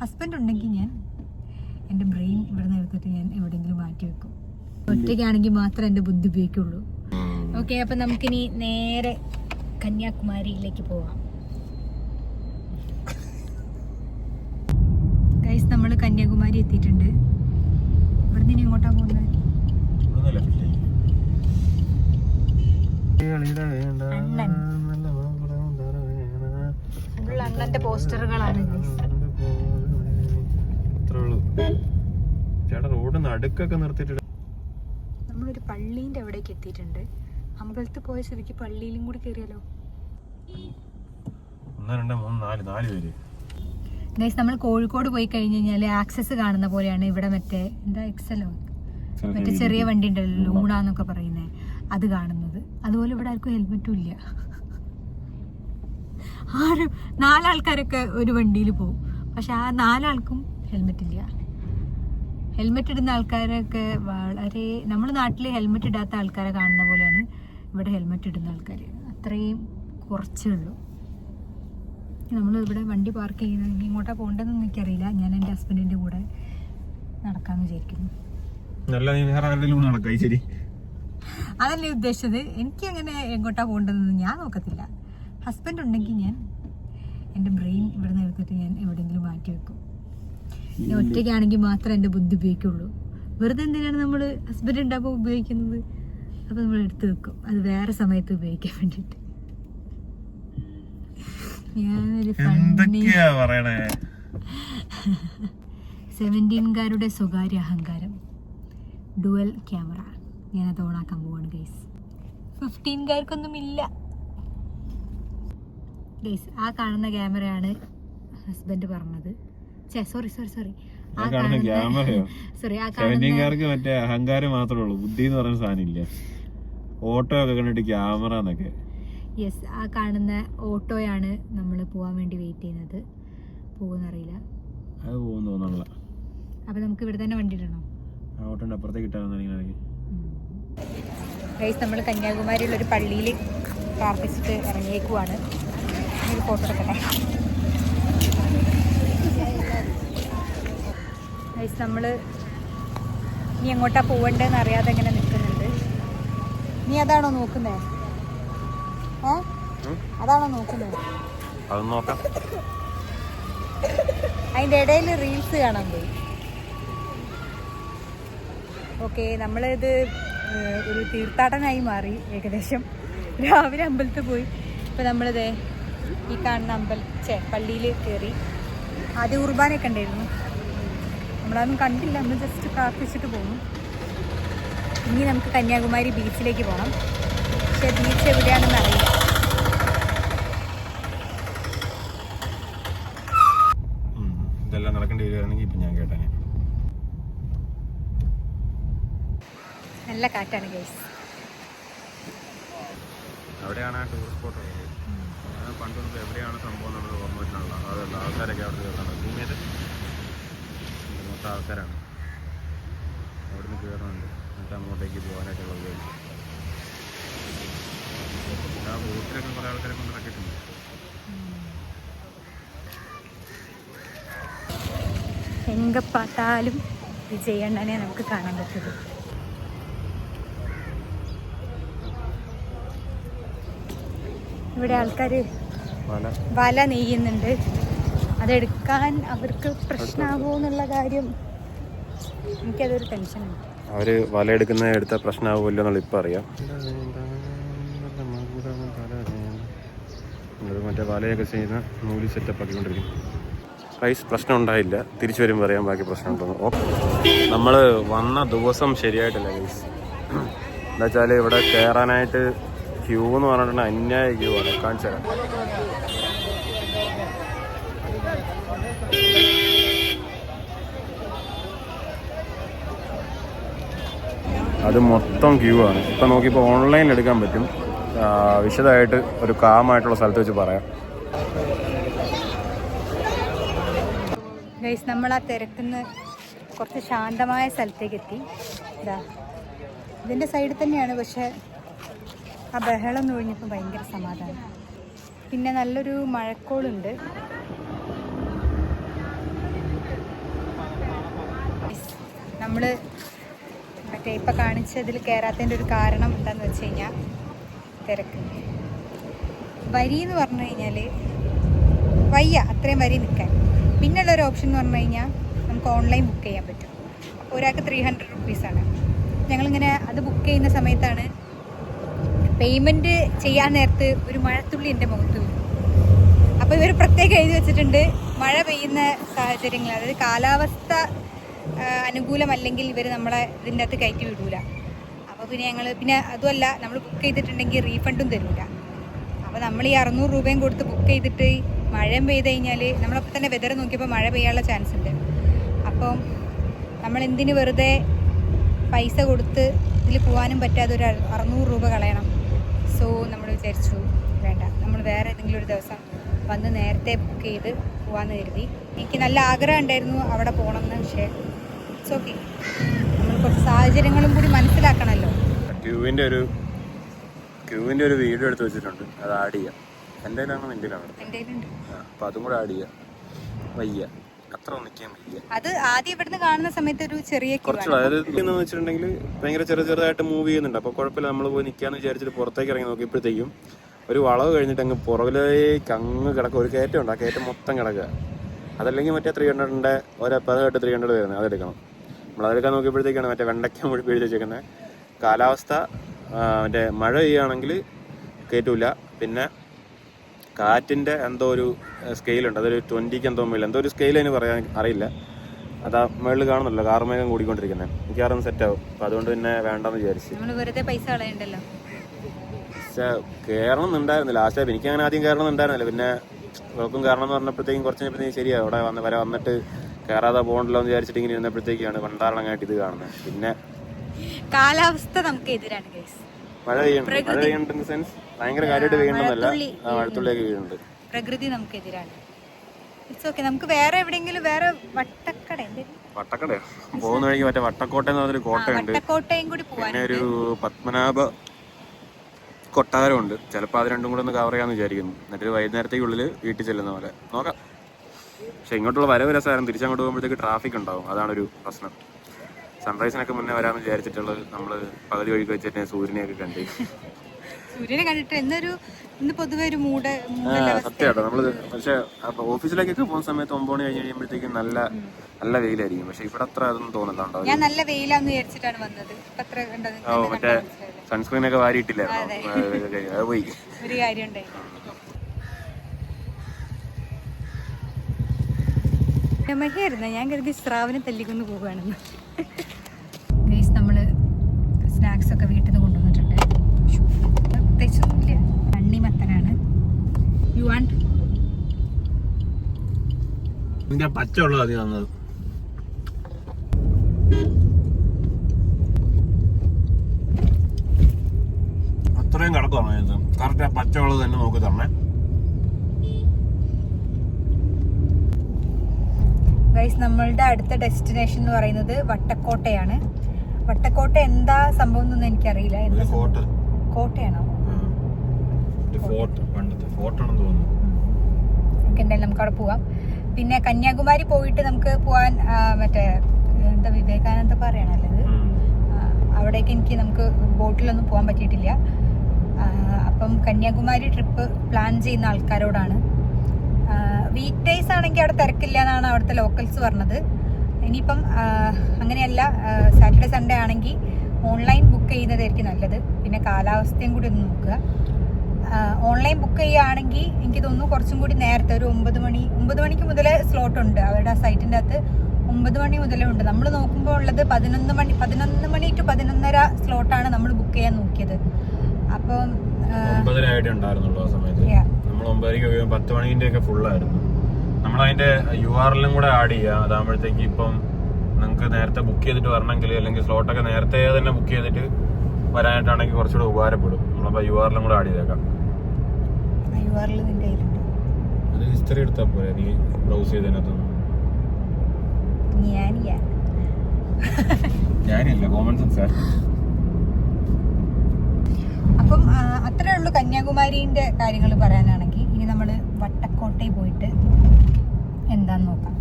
Husband ഉണ്ടെങ്കിൽ ഞാൻ എൻ്റെ ബ്രെയിൻ ഇവിടെ നിന്ന് എടുത്തിട്ട് ഞാൻ എവിടെയെങ്കിലും മാറ്റി വെക്കും. ഒറ്റയ്ക്കാണെങ്കിൽ മാത്രമേ എൻ്റെ ബുദ്ധി ഉപയോഗിക്കുള്ളൂ. ഓക്കെ, അപ്പം നമുക്കിനി നേരെ കന്യാകുമാരിയിലേക്ക് പോവാം. ഗൈസ്, നമ്മൾ കന്യാകുമാരി എത്തിയിട്ടുണ്ട്. ഇവിടുന്ന് ഇനി എങ്ങോട്ടാ പോകുന്നത്? അണ്ണന്റെ പോസ്റ്ററുകളാണ്. നമ്മളൊരു പള്ളീന്റെ അവിടേക്ക് എത്തിയിട്ടുണ്ട്. അമ്പലത്തിൽ പോയ സ്ഥിതിക്ക് പള്ളിയിലും കൂടി കയറിയാലോ? ഗൈസ്, നമ്മൾ കോഴിക്കോട് പോയി കഴിഞ്ഞ് കഴിഞ്ഞാൽ ആക്സസ് കാണുന്ന പോലെയാണ് ഇവിടെ. മറ്റേ എന്താ എക്സലോ, മറ്റേ ചെറിയ വണ്ടി ഉണ്ടല്ലോ, ലൂണാന്നൊക്കെ പറയുന്നത്, അത് കാണുന്നത്. അതുപോലെ ഇവിടെ ആർക്കും ഹെൽമെറ്റും ഇല്ല. നാലാൾക്കാരൊക്കെ ഒരു വണ്ടിയിൽ പോകും, പക്ഷെ ആ നാലാൾക്കും ഹെൽമെറ്റ് ഇല്ല. ഹെൽമെറ്റ് ഇടുന്ന ആൾക്കാരൊക്കെ വളരെ, നമ്മുടെ നാട്ടിൽ ഹെൽമെറ്റ് ഇടാത്ത ആൾക്കാരെ കാണുന്ന പോലെയാണ് ഇവിടെ ഹെൽമെറ്റ് ഇടുന്ന ആൾക്കാർ. അത്രയും കുറച്ചേ ഉള്ളൂ. നമ്മൾ ഇവിടെ വണ്ടി പാർക്ക് ചെയ്യുന്നത് ഇങ്ങോട്ടാ പോകേണ്ടതെന്ന് എനിക്കറിയില്ല. ഞാൻ എൻ്റെ ഹസ്ബൻഡിൻ്റെ കൂടെ നടക്കാമെന്ന് വിചാരിക്കുന്നു. അതല്ലേ ഉദ്ദേശിച്ചത്. എനിക്ക് അങ്ങനെ എങ്ങോട്ടാ പോകേണ്ടതെന്ന് ഞാൻ നോക്കത്തില്ല. ഹസ്ബൻഡ് ഉണ്ടെങ്കിൽ ഞാൻ എൻ്റെ ബ്രെയിൻ ഇവിടെ നിന്ന് എടുത്തിട്ട് ഞാൻ എവിടെയെങ്കിലും മാറ്റി വെക്കും. ഞാൻ ഒറ്റയ്ക്കാണെങ്കിൽ മാത്രമേ എൻ്റെ ബുദ്ധി ഉപയോഗിക്കുള്ളൂ. വെറുതെ എന്തിനാണ് നമ്മൾ ഹസ്ബൻഡ് ഉണ്ടാകുമ്പോൾ ഉപയോഗിക്കുന്നത്? അപ്പോൾ നമ്മൾ എടുത്ത് വെക്കും, അത് വേറെ സമയത്ത് ഉപയോഗിക്കാൻ വേണ്ടിയിട്ട്. ഞാനൊരു 17-കാരുടെ സ്വകാര്യ അഹങ്കാരം, ഡുവൽ ക്യാമറ. ഞാനത് ഓണാക്കാൻ പോവാണ് ഗൈസ്. 15-കാർക്കൊന്നും ഇല്ല ഗൈസ്. ആ കാണുന്ന ക്യാമറയാണ് ഹസ്ബൻഡ് പറഞ്ഞത്. സോറി ആ മറ്റേ അഹങ്കാരം മാത്രമേ ഉള്ളൂ, ബുദ്ധി എന്ന് പറയുന്ന സാധനം ഇല്ല. ഓട്ടോ ഒക്കെ കണ്ടിട്ട് ക്യാമറ എന്നൊക്കെ. യെസ്, ആ കാണുന്ന ഓട്ടോയാണ് നമ്മൾ പോവാൻ വേണ്ടി വെയിറ്റ് ചെയ്യുന്നത്. പോകുന്നറിയില്ല, അത് പോകുന്നു തോന്നണില്ല. അപ്പൊ നമുക്ക് ഇവിടെ തന്നെ വണ്ടി ഇടണോ? ഓട്ടോന്റെ അപ്പുറത്തേക്ക് ഇട്ടാൽ ഗൈസ്, നമ്മൾ കന്യാകുമാരിയിലൊരു പള്ളിയിൽ പ്രാർത്ഥിച്ചിട്ട് ഇറങ്ങിയേക്കുവാണ്. ഒരു ഫോട്ടോ എടുക്കട്ടെ ഗൈസ്. നമ്മൾ നീ എങ്ങോട്ടാ പോവണ്ടേന്ന് അറിയാതെ ഇങ്ങനെ നിൽക്കുന്നുണ്ട്. നീ അതാണോ നോക്കുന്നേ? അതാണോ നോക്കുന്നത്? അതിൻ്റെ ഇടയിൽ റീൽസ് കാണാൻ പോയി. ഓക്കെ, നമ്മളിത് ഒരു തീർത്ഥാടനമായി മാറി ഏകദേശം. രാവിലെ അമ്പലത്തിൽ പോയി, ഇപ്പം നമ്മളിത് ഈ കാണുന്ന പള്ളിയിൽ കയറി. ആദ്യം കുർബാനയൊക്കെ ഉണ്ടായിരുന്നു, നമ്മളതൊന്നും കണ്ടില്ല. നമ്മൾ ജസ്റ്റ് പ്രാർത്ഥിച്ചിട്ട് പോകുന്നു. ഇനി നമുക്ക് കന്യാകുമാരി ബീച്ചിലേക്ക് പോകണം. പക്ഷേ ബീച്ച് എവിടെയാണെന്ന് അറിയില്ല. ഇതെല്ലാം നടക്കേണ്ടി വരികയാണെങ്കിൽ ഇപ്പം ഞാൻ കേട്ടേ. നല്ല കാറ്റാണ് ഗൈസ്. അവിടെയാണ് ടൂറിസ്റ്റ് സ്പോട്ട്. പണ്ട് എവിടെയാണ് സംഭവം നമ്മൾ ഓർമ്മ വെച്ചാണല്ലോ. അതല്ല, ആൾക്കാരൊക്കെ അവിടെ കയറുന്നത് ഭൂമിയിൽ മൊത്തം ആൾക്കാരാണ്. അവിടെ നിന്ന് കയറുന്നുണ്ട്, എന്നിട്ട് അങ്ങോട്ടേക്ക് പോകാനായിട്ടുള്ള ഉപയോഗിക്കും. ആ ബോട്ടിലൊക്കെ കുറേ ആൾക്കാരെ കൊണ്ട് ഇറക്കിയിട്ടുണ്ട്. എങ്കപ്പാട്ടാലും വിജയണ്ണനെ നമുക്ക് കാണാൻ പറ്റുള്ളൂ. ഇവിടെ ആൾക്കാർ വല നെയ്യുന്നുണ്ട്. അതെടുക്കാൻ അവർക്ക് പ്രശ്നമാകുമോ എന്നുള്ള കാര്യം എനിക്കതൊരു ടെൻഷനുണ്ട്. അവർ വല എടുത്ത പ്രശ്നമാകുമല്ലോ എന്നുള്ള ഇപ്പം അറിയാം. മറ്റേ വലയൊക്കെ ചെയ്യുന്ന നൂല് സെറ്റപ്പ് ആക്കിക്കൊണ്ടിരിക്കും. പ്രൈസ് പ്രശ്നം ഉണ്ടായില്ല, തിരിച്ചു വരുമ്പോൾ അറിയാൻ ബാക്കി പ്രശ്നം ഉണ്ടെന്ന്. നമ്മൾ വന്ന ദിവസം ശരിയായിട്ടില്ല ഗൈസ്. എന്താ വെച്ചാൽ ഇവിടെ കയറാനായിട്ട് ക്യൂ എന്ന് പറഞ്ഞിട്ടുണ്ടെങ്കിൽ അന്യായ ക്യൂ ആണ്. കാണിച്ചു തരാം. അത് മൊത്തം ക്യൂ ആണ്. ഇപ്പം നോക്കിയപ്പോൾ ഓൺലൈനിൽ എടുക്കാൻ പറ്റും. വിശദമായിട്ട് ഒരു കാമായിട്ടുള്ള സ്ഥലത്ത് വെച്ച് പറയാം. ഗൈസ്, നമ്മൾ ആ തിരക്കുന്ന് കുറച്ച് ശാന്തമായ സ്ഥലത്തേക്ക് എത്തി. ഇതാ ഇതിൻ്റെ സൈഡിൽ തന്നെയാണ്, പക്ഷേ ആ ബഹളം എന്ന് കഴിഞ്ഞപ്പോൾ ഭയങ്കര സമാധാനം. പിന്നെ നല്ലൊരു മഴക്കോളുണ്ട്. നമ്മൾ മറ്റേ ഇപ്പം കാണിച്ചതിൽ കയറാത്തതിൻ്റെ ഒരു കാരണം എന്താണെന്ന് വെച്ച് കഴിഞ്ഞാൽ തിരക്ക്. വരി എന്ന് പറഞ്ഞു കഴിഞ്ഞാൽ വയ്യ അത്രയും വരി നിൽക്കാൻ. പിന്നുള്ളൊരു ഓപ്ഷൻ എന്ന് പറഞ്ഞു കഴിഞ്ഞാൽ നമുക്ക് ഓൺലൈൻ ബുക്ക് ചെയ്യാൻ പറ്റും. അപ്പോൾ ഒരാൾക്ക് 300 റുപ്പീസാണ്. ഞങ്ങളിങ്ങനെ അത് ബുക്ക് ചെയ്യുന്ന സമയത്താണ് പേയ്മെൻറ്റ് ചെയ്യാൻ നേരത്ത് ഒരു മഴത്തുള്ളി എൻ്റെ മുഖത്ത് വീണു. അപ്പോൾ ഇവർ പ്രത്യേകം എഴുതി വെച്ചിട്ടുണ്ട് മഴ പെയ്യുന്ന സാഹചര്യങ്ങൾ, അതായത് കാലാവസ്ഥ അനുകൂലമല്ലെങ്കിൽ ഇവർ നമ്മളെ ഇതിൻ്റെ അകത്ത് കയറ്റി വിടൂല. അപ്പോൾ പിന്നെ അതുമല്ല നമ്മൾ ബുക്ക് ചെയ്തിട്ടുണ്ടെങ്കിൽ റീഫണ്ടും തരില്ല. അപ്പോൾ നമ്മൾ ഈ 600 രൂപയും കൊടുത്ത് ബുക്ക് ചെയ്തിട്ട് മഴയും പെയ്ത് കഴിഞ്ഞാൽ നമ്മളപ്പോൾ തന്നെ വെതർ നോക്കിയപ്പോൾ മഴ പെയ്യാനുള്ള ചാൻസ് ഉണ്ട്. അപ്പം നമ്മൾ എന്തിന് വെറുതെ പൈസ കൊടുത്ത് ഇതിൽ പോകാനും പറ്റാതെ ഒരു 600 രൂപ കളയണം. സോ നമ്മൾ വിചാരിച്ചു വേണ്ട, നമ്മൾ വേറെ ഏതെങ്കിലും ഒരു ദിവസം വന്ന് നേരത്തെ ബുക്ക് ചെയ്ത് പോകാമെന്ന് കരുതി. എനിക്ക് നല്ല ആഗ്രഹം ഉണ്ടായിരുന്നു അവിടെ പോകണമെന്ന്. പക്ഷേ ഇറ്റ്സ് ഓക്കെ, നമ്മൾ കുറച്ച് സാഹചര്യങ്ങളും കൂടി മനസ്സിലാക്കണമല്ലോ. ക്യൂവിൻ്റെ ഒരു വീഡിയോ എടുത്ത് വെച്ചിട്ടുണ്ട്, അത് ആഡ് ചെയ്യാം. എൻ്റെ കയ്യിലാണോ നിൻ്റെ കയ്യിലാണോ? എൻ്റെ കയ്യിലുണ്ട്. അപ്പം അതും കൂടെ ആഡ് ചെയ്യാം. വയ്യ, അത്ര നിൽക്കാൻ വയ്യ. അത് ആദ്യം ഇവിടുന്ന് കാണുന്ന സമയത്ത് ഒരു ചെറിയ കുറച്ച്, അതായത് എന്ന് വെച്ചിട്ടുണ്ടെങ്കിൽ ഭയങ്കര ചെറുതായിട്ട് മൂവ് ചെയ്യുന്നുണ്ട്. അപ്പോൾ കുഴപ്പമില്ല, നമ്മൾ പോയി നിൽക്കാന്ന് വിചാരിച്ചിട്ട് പുറത്തേക്ക് ഇറങ്ങി നോക്കിയപ്പോഴത്തേക്കും ഒരു വളവ് കഴിഞ്ഞിട്ട് അങ്ങ് പുറകിലേക്ക് അങ്ങ് കിടക്കുക. ഒരു കയറ്റമുണ്ട്, ആ കയറ്റം മൊത്തം കിടക്കുക. അതല്ലെങ്കിൽ മറ്റേ 300ൻ്റെ ഒരപ്പതായിട്ട് 300 വരുന്നത്, അതെടുക്കണം. നമ്മളതെടുക്കാൻ നോക്കിയപ്പോഴത്തേക്കാണ് മറ്റേ വെണ്ടയ്ക്ക മുഴുവൻ എഴുതി വെച്ചേക്കുന്നത്. കാലാവസ്ഥ മറ്റേ മഴ പെയ്യുകയാണെങ്കിൽ കയറ്റൂല, പിന്നെ കാറ്റിൻ്റെ എന്തോ ഒരു സ്കെയിലുണ്ട്, അതൊരു 20ക്ക് എന്തോ മേളിൽ എന്തോ ഒരു സ്കെയിൽ അതിന് പറയാൻ അറിയില്ല. അതാ മേളിൽ കാണുന്നല്ലോ കാർമേഘം കൂടിക്കൊണ്ടിരിക്കുന്നത്. മിക്കവാറും സെറ്റാവും. അപ്പോൾ അതുകൊണ്ട് പിന്നെ വേണ്ടെന്ന് വിചാരിച്ചു. വെറുതെ പൈസ കളയണ്ടല്ലോ. പക്ഷേ കയറണം എന്നുണ്ടായിരുന്നില്ല. ലാസ്റ്റ് എനിക്ക് അങ്ങനെ ആദ്യം കയറണം എന്നുണ്ടായിരുന്നില്ല. പിന്നെ വെളുക്കും കാരണം എന്ന് പറഞ്ഞപ്പോഴത്തേക്കും കുറച്ച് കഴിഞ്ഞപ്പോഴത്തേക്കും ശരിയാണ്, അവിടെ വന്നിട്ട് കയറാതെ പോകണ്ടല്ലോ എന്ന് വിചാരിച്ചിട്ട് ഇങ്ങനെ ഇരുന്നപ്പോഴത്തേക്കാണ് പണ്ടാറങ്ങായിട്ട് ഇത് കാണുന്നത്. പിന്നെ കാലാവസ്ഥ നമുക്ക് എതിരാണ് ഗൈസ്. മഴ പെയ്യുന്നുണ്ട് സെൻസ് ഭയങ്കര കാര്യമായിട്ട് പെയ്യണമെന്നല്ല, മഴത്തുള്ളിയൊക്കെ വീഴുന്നുണ്ട്. പ്രകൃതി നമുക്ക് എതിരാണ്. It's okay. നമുക്ക് വേറെ എവിടെയെങ്കിലും വേറെ വട്ടക്കടയോ പോകുന്ന വഴിക്ക് മറ്റേ വട്ടക്കോട്ട എന്ന് പറഞ്ഞൊരു കോട്ടയുണ്ട്. വട്ടക്കോട്ടയും കൂടി പിന്നെ ഒരു പത്മനാഭ കൊട്ടാരമുണ്ട്. ചിലപ്പോൾ അത് രണ്ടും കൂടെ ഒന്ന് കവർ ചെയ്യാമെന്ന് വിചാരിക്കുന്നു. എന്നിട്ട് വൈകുന്നേരത്തേക്കുള്ളിൽ വീട്ടിൽ ചെല്ലുന്ന പോലെ നോക്കാം. പക്ഷെ ഇങ്ങോട്ടുള്ള വരവ് രസമായിരുന്നു. തിരിച്ചങ്ങോട്ട് പോകുമ്പോഴത്തേക്ക് ട്രാഫിക് ഉണ്ടാവും, അതാണൊരു പ്രശ്നം. സൺറൈസിനൊക്കെ മുന്നേ വരാമെന്ന് വിചാരിച്ചിട്ടുള്ളത് നമ്മൾ പകുതി വഴിക്ക് വെച്ചിട്ട് സൂര്യനെയൊക്കെ കണ്ട് ഇന്ന് പൊതുവെ ഒരു സത്യമായിട്ടോ. നമ്മള് പക്ഷെ ഓഫീസിലേക്കൊക്കെ പോകുന്ന സമയത്ത് 9 മണി കഴിഞ്ഞ് കഴിയുമ്പോഴത്തേക്കും നല്ല വെയിലായിരിക്കും. പക്ഷെ ഇവിടെ അത്ര അതൊന്നും തോന്നുന്നുണ്ടോ? ഞാൻ നല്ല വെയിലാന്ന് വിചാരിച്ചിട്ടാണ് വന്നത്. മറ്റേ സൺസ്ക്രീൻ ഒക്കെ വാരിയിട്ടില്ലായിരുന്നു, പോയി ഒരു കാര്യം ഉണ്ടായി. ഞാൻ കരുതി സ്രാവിനെ തല്ലിക്കൊണ്ട് പോവുകയാണെന്ന്. നമ്മള് സ്നാക്സ് ഒക്കെ വീട്ടിൽ നിന്ന് കൊണ്ടുവന്നിട്ടുണ്ട്. പ്രത്യേകിച്ചൊന്നുമില്ല, തണ്ണിമത്തനാണ്. You want? പച്ച ഉള്ളത് അതി തന്നത്. അത്രയും കിടക്കുവാണ്. കറക്റ്റ് ആ പച്ചവെള്ളം തന്നെ നോക്കി തരണേ. ഗൈസ്, നമ്മളുടെ അടുത്ത ഡെസ്റ്റിനേഷൻ എന്ന് പറയുന്നത് വട്ടക്കോട്ടയാണ്. വട്ടക്കോട്ട എന്താ സംഭവം എന്നൊന്നും എനിക്കറിയില്ല. കോട്ടയാണോ? എന്തായാലും നമുക്ക് അവിടെ പോവാം. പിന്നെ കന്യാകുമാരി പോയിട്ട് നമുക്ക് പോവാൻ മറ്റേ എന്താ വിവേകാനന്ദ പറയണല്ലേ, അവിടേക്ക് നമുക്ക് ബോട്ടിലൊന്നും പോകാൻ പറ്റിയിട്ടില്ല. അപ്പം കന്യാകുമാരി ട്രിപ്പ് പ്ലാൻ ചെയ്യുന്ന ആൾക്കാരോടാണ്. വീക്ക് ഡേയ്സ് ആണെങ്കിൽ അവിടെ തിരക്കില്ല എന്നാണ് അവിടുത്തെ ലോക്കൽസ് പറഞ്ഞത്. ഇനിയിപ്പം അങ്ങനെയല്ല, സാറ്റർഡേ സൺഡേ ആണെങ്കിൽ ഓൺലൈൻ ബുക്ക് ചെയ്യുന്നതായിരിക്കും നല്ലത്. പിന്നെ കാലാവസ്ഥയും കൂടി ഒന്ന് നോക്കുക. ഓൺലൈൻ ബുക്ക് ചെയ്യുകയാണെങ്കിൽ എനിക്ക് തോന്നുന്നു കുറച്ചും കൂടി നേരത്തെ ഒരു 9 മണിക്ക് മുതലേ സ്ലോട്ട് ഉണ്ട് അവരുടെ സൈറ്റിൻ്റെ അകത്ത്. 9 മണി മുതലേ ഉണ്ട്. നമ്മൾ നോക്കുമ്പോൾ ഉള്ളത് 11 മണി ടു 11:30 സ്ലോട്ടാണ് നമ്മൾ ബുക്ക് ചെയ്യാൻ നോക്കിയത്. അപ്പം 10 മണിന്റെ ഒക്കെ ഫുള്ളായിരുന്നു. നമ്മളതിന്റെ URL കൂടെ ആഡ് ചെയ്യുക. അതാകുമ്പോഴത്തേക്ക് ഇപ്പം നിങ്ങൾക്ക് നേരത്തെ ബുക്ക് ചെയ്തിട്ട് വരണമെങ്കിൽ, അല്ലെങ്കിൽ സ്ലോട്ടൊക്കെ നേരത്തെ തന്നെ ബുക്ക് ചെയ്തിട്ട് വരാനായിട്ടാണെങ്കിൽ കുറച്ചുകൂടെ ഉപകാരപ്പെടും. നമ്മളപ്പോൾ URL കൂടെ ആഡ് ചെയ്തേക്കാം. അത് ഹിസ്റ്ററി എടുത്താൽ പോലെ നീ ബ്രൗസ് ചെയ്തതിനകത്തൊന്നും ഞാനില്ല, കോമൺ സെൻസ്. അപ്പം അത്രേ ഉള്ളൂ കന്യാകുമാരിന്റെ കാര്യങ്ങൾ പറയാനാണെങ്കിൽ. ഇനി നമ്മൾ വട്ടക്കോട്ടയിൽ പോയിട്ട് എന്താന്ന് നോക്കാം.